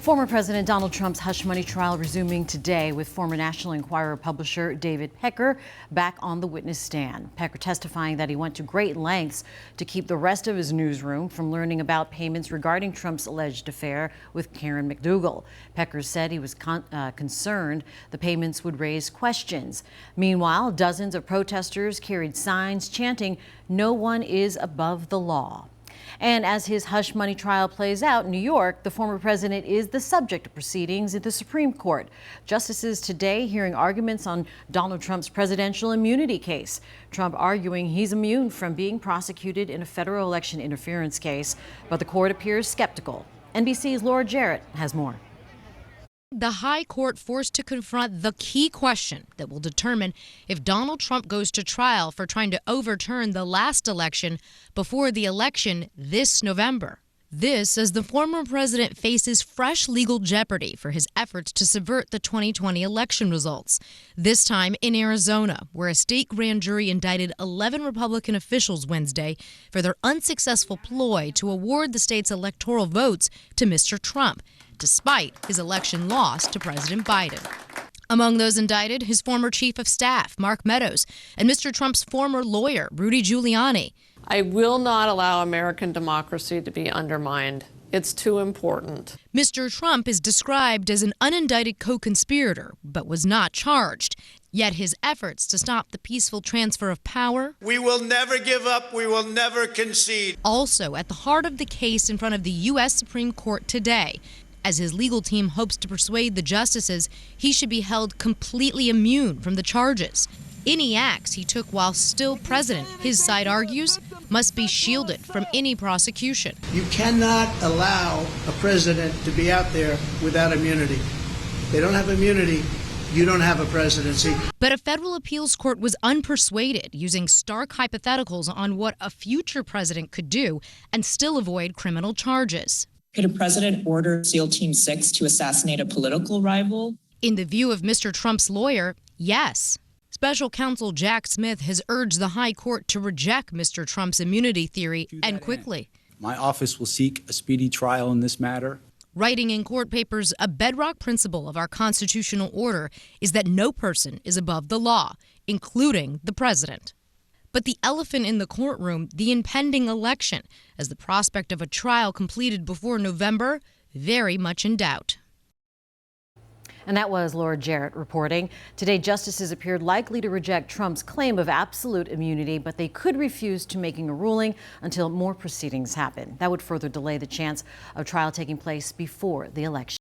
Former President Donald Trump's hush money trial resuming today with former National Enquirer publisher David Pecker back on the witness stand. Pecker testifying that he went to great lengths to keep the rest of his newsroom from learning about payments regarding Trump's alleged affair with Karen McDougal. Pecker said he was concerned the payments would raise questions. Meanwhile, dozens of protesters carried signs chanting, "No one is above the law." And as his hush money trial plays out in New York, the former president is the subject of proceedings at the Supreme Court. Justices today hearing arguments on Donald Trump's presidential immunity case. Trump arguing he's immune from being prosecuted in a federal election interference case, but the court appears skeptical. NBC's Laura Jarrett has more. The high court forced to confront the key question that will determine if Donald Trump goes to trial for trying to overturn the last election before the election this November. This as the former president faces fresh legal jeopardy for his efforts to subvert the 2020 election results. This time in Arizona, where a state grand jury indicted 11 Republican officials Wednesday for their unsuccessful ploy to award the state's electoral votes to Mr. Trump, despite his election loss to President Biden. Among those indicted, his former chief of staff, Mark Meadows, and Mr. Trump's former lawyer, Rudy Giuliani. I will not allow American democracy to be undermined. It's too important. Mr. Trump is described as an unindicted co-conspirator, but was not charged. Yet his efforts to stop the peaceful transfer of power. We will never give up. We will never concede. Also at the heart of the case in front of the U.S. Supreme Court today, as his legal team hopes to persuade the justices he should be held completely immune from the charges. Any acts he took while still president, his side argues, must be shielded from any prosecution. You cannot allow a president to be out there without immunity. They don't have immunity. You don't have a presidency. But a federal appeals court was unpersuaded, using stark hypotheticals on what a future president could do and still avoid criminal charges. Could a president order SEAL Team 6 to assassinate a political rival? In the view of Mr. Trump's lawyer, yes. Special counsel Jack Smith has urged the high court to reject Mr. Trump's immunity theory, and quickly. My office will seek a speedy trial in this matter. Writing in court papers, a bedrock principle of our constitutional order is that no person is above the law, including the president. But the elephant in the courtroom, the impending election, as the prospect of a trial completed before November, very much in doubt. And that was Laura Jarrett reporting. Today, justices appeared likely to reject Trump's claim of absolute immunity, but they could refuse to making a ruling until more proceedings happen. That would further delay the chance of trial taking place before the election.